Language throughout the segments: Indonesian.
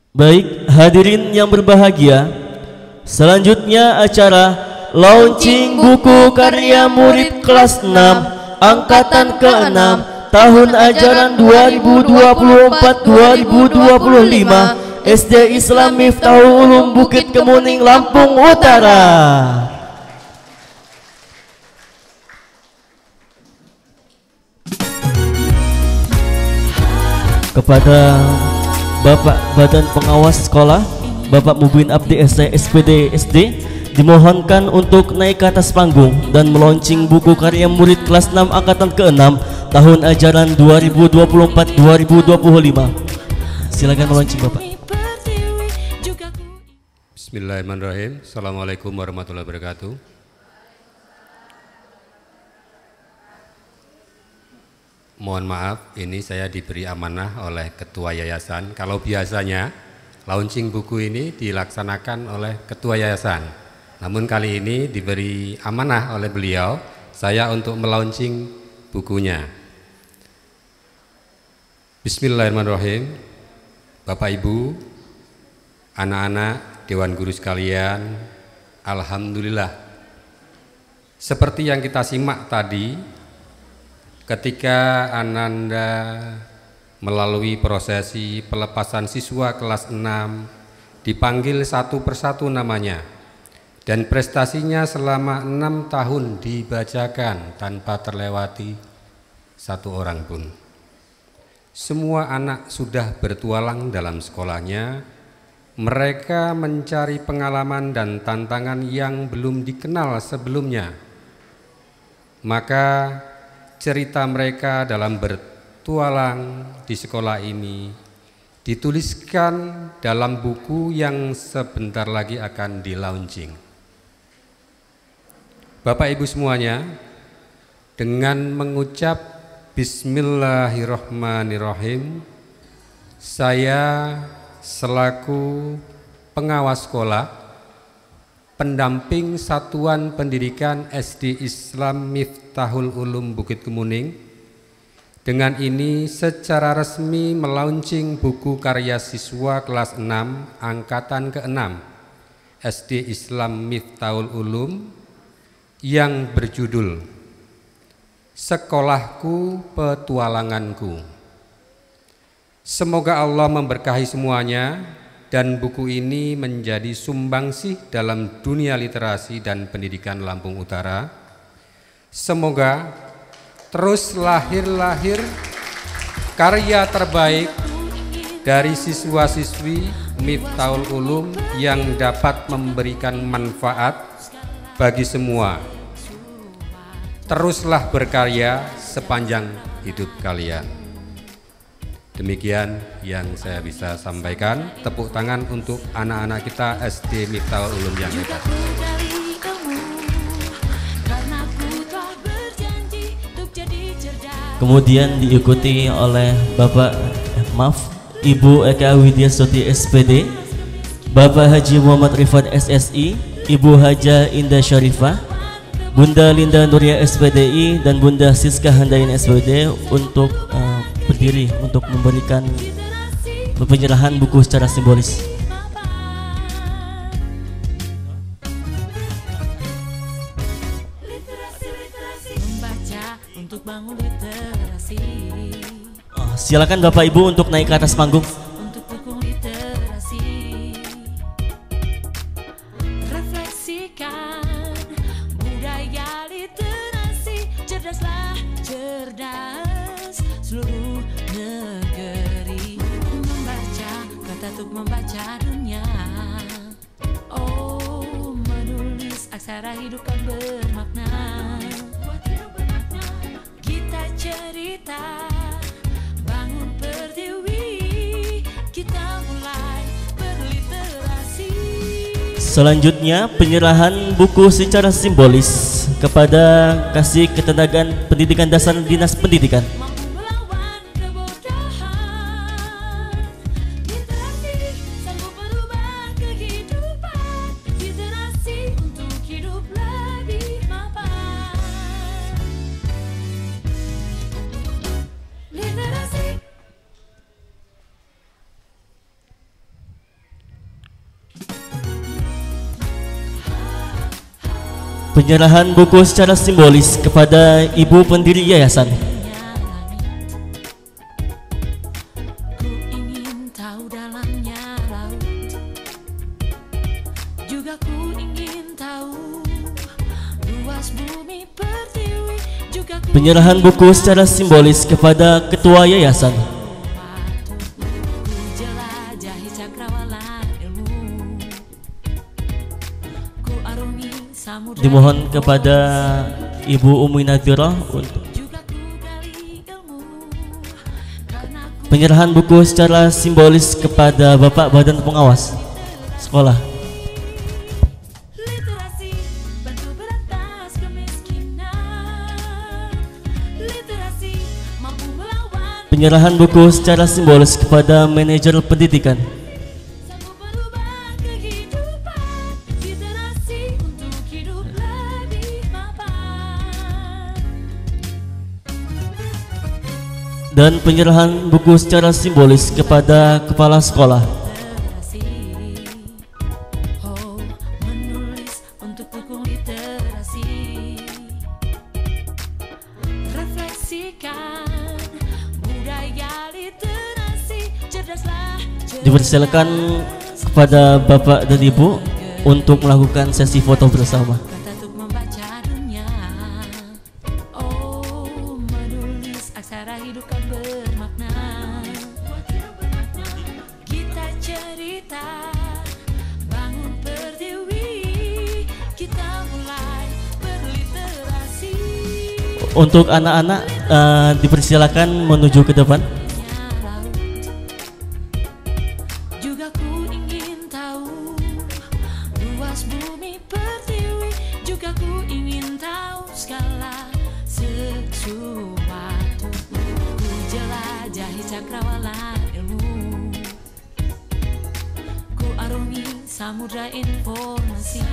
Baik hadirin yang berbahagia, selanjutnya acara launching buku karya murid kelas 6 angkatan ke-6 tahun ajaran 2024-2025 SD Islam Miftahul Ulum Bukit Kemuning, Lampung Utara. Kepada Bapak Badan Pengawas Sekolah, Bapak Mubin Abdi ST SPD SD, dimohonkan untuk naik ke atas panggung dan meluncing buku karya murid kelas 6 angkatan ke-6 tahun ajaran 2024-2025. Silakan meluncing Bapak. Bismillahirrahmanirrahim. Assalamualaikum warahmatullahi wabarakatuh. Mohon maaf, ini saya diberi amanah oleh Ketua Yayasan. Kalau biasanya launching buku ini dilaksanakan oleh Ketua Yayasan, namun kali ini diberi amanah oleh beliau, saya untuk melaunching bukunya. Bismillahirrahmanirrahim. Bapak Ibu, anak-anak, Dewan Guru sekalian, alhamdulillah. Seperti yang kita simak tadi, ketika Ananda melalui prosesi pelepasan siswa kelas 6 dipanggil satu persatu namanya, dan prestasinya selama 6 tahun dibacakan tanpa terlewati satu orang pun. Semua anak sudah bertualang dalam sekolahnya. Mereka mencari pengalaman dan tantangan yang belum dikenal sebelumnya. Maka cerita mereka dalam bertualang di sekolah ini dituliskan dalam buku yang sebentar lagi akan di-launching. Bapak Ibu semuanya, dengan mengucap Bismillahirrahmanirrahim, saya selaku pengawas sekolah, pendamping Satuan Pendidikan SD Islam Miftahul Ulum Bukit Kemuning, dengan ini secara resmi melaunching buku karya siswa kelas 6 angkatan ke-6 SD Islam Miftahul Ulum yang berjudul Sekolahku Petualanganku. Semoga Allah memberkahi semuanya dan buku ini menjadi sumbangsih dalam dunia literasi dan pendidikan Lampung Utara. Semoga terus lahir karya terbaik dari siswa-siswi Miftahul Ulum yang dapat memberikan manfaat bagi semua. Teruslah berkarya sepanjang hidup kalian. Demikian yang saya bisa sampaikan. Tepuk tangan untuk anak-anak kita SD Miftahul Ulum yang hebat. Kemudian diikuti oleh Ibu Eka Widyasuti SPD, Bapak Haji Muhammad Rifat SSI, Ibu Haja Indah Syarifah, Bunda Linda Nuria SPDI, dan Bunda Siska Handain SPD untuk berdiri untuk memberikan penyerahan buku secara simbolis. Silakan Bapak Ibu untuk naik ke atas panggung. Aksara hidup kan bermakna. Kita cerita bangun pertiwi, kita mulai berliterasi. Selanjutnya penyerahan buku secara simbolis kepada Kasih Ketenagaan Pendidikan Dasar Dinas Pendidikan. Penyerahan buku secara simbolis kepada ibu pendiri yayasan. Ku ingin tahu dalamnya laut, juga ku ingin tahu luas bumi pertiwi, juga ku Penyerahan buku secara simbolis kepada ketua yayasan. ku jelajahi cakrawala ilmu, ku arungi samudra Dimohon kepada Ibu Umi Nadhirah untuk juga ku gali ilmu, karena ku penyerahan buku secara simbolis kepada Bapak Badan Pengawas Sekolah. literasi bantu berantas kemiskinan, literasi mampu melawan, Penyerahan buku secara simbolis kepada manajer pendidikan. sanggup merubah kehidupan, literasi untuk hidup lebih mapan. Dan penyerahan buku secara simbolis kepada kepala sekolah. Literasi, oh menulis untuk dukung literasi, refleksikan budaya literasi, cerdaslah Dipersilakan kepada Bapak dan Ibu untuk melakukan sesi foto bersama. kata untuk membaca dunia. Oh menulis aksara hidup kan bermakna, kita cerita bangun pertiwi, kita mulai berliterasi. Untuk anak-anak dipersilakan menuju ke depan. Laut, juga ku ingin tahu luas bumi pertiwi, juga ku ingin tahu skala sesuatu, ku jelajahi cakrawala ilmu, ku arungi samudra informasi,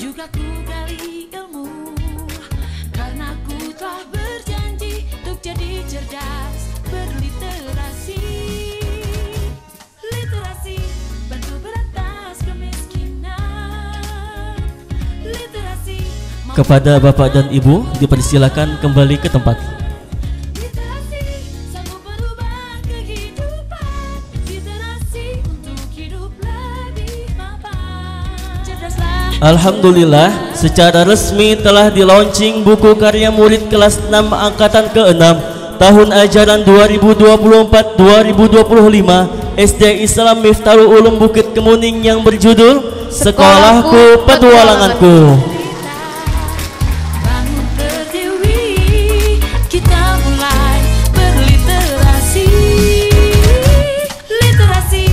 juga ku gali ilmu, karena ku telah berjanji untuk jadi cerdas berliterasi. Literasi bantu berantas kemiskinan, literasi Kepada Bapak dan Ibu dipersilakan kembali ke tempat. literasi sanggup merubah kehidupan, literasi untuk hidup lebih mapan. Cerdaslah Alhamdulillah, secara resmi telah di-launching buku karya murid kelas 6 angkatan ke-6 tahun ajaran 2024-2025 SD Islam Miftahul Ulum Bukit Kemuning yang berjudul Sekolahku Petualanganku. bangun pertiwi, kita mulai berliterasi. Literasi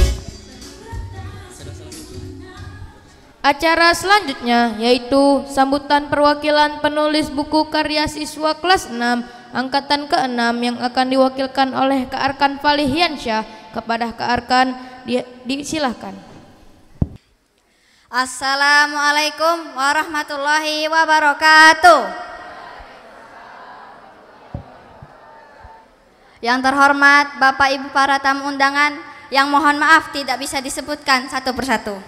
Acara selanjutnya yaitu sambutan perwakilan penulis buku karya siswa kelas 6 angkatan ke-6 yang akan diwakilkan oleh Kak Arkan Falihiansyah. Kepada Kak Arkan disilahkan. Assalamualaikum warahmatullahi wabarakatuh. Yang terhormat Bapak Ibu para tamu undangan, yang mohon maaf tidak bisa disebutkan satu persatu.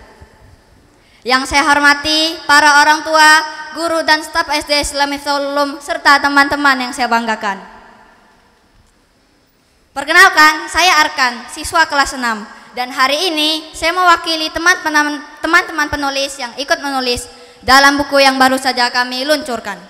Yang saya hormati para orang tua, guru dan staf SD Islam Miftahul Ulum serta teman-teman yang saya banggakan. Perkenalkan, saya Arkan, siswa kelas 6, dan hari ini saya mewakili teman-teman penulis yang ikut menulis dalam buku yang baru saja kami luncurkan.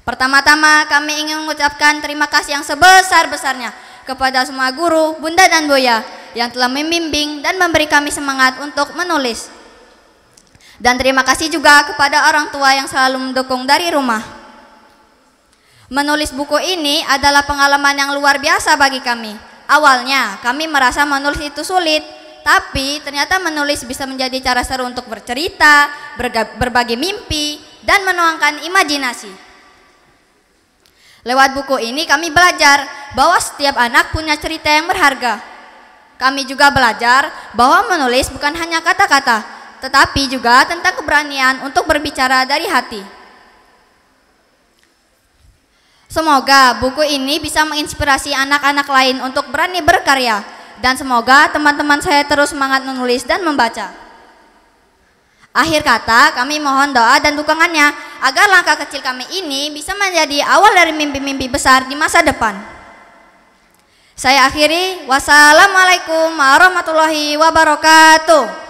Pertama-tama kami ingin mengucapkan terima kasih yang sebesar-besarnya kepada semua guru, bunda dan buya yang telah membimbing dan memberi kami semangat untuk menulis. Dan terima kasih juga kepada orang tua yang selalu mendukung dari rumah. Menulis buku ini adalah pengalaman yang luar biasa bagi kami. Awalnya kami merasa menulis itu sulit, tapi ternyata menulis bisa menjadi cara seru untuk bercerita, berbagi mimpi, dan menuangkan imajinasi. Lewat buku ini kami belajar bahwa setiap anak punya cerita yang berharga. Kami juga belajar bahwa menulis bukan hanya kata-kata, tetapi juga tentang keberanian untuk berbicara dari hati. Semoga buku ini bisa menginspirasi anak-anak lain untuk berani berkarya, dan semoga teman-teman saya terus semangat menulis dan membaca. Akhir kata, kami mohon doa dan dukungannya agar langkah kecil kami ini bisa menjadi awal dari mimpi-mimpi besar di masa depan. Saya akhiri, wassalamualaikum warahmatullahi wabarakatuh.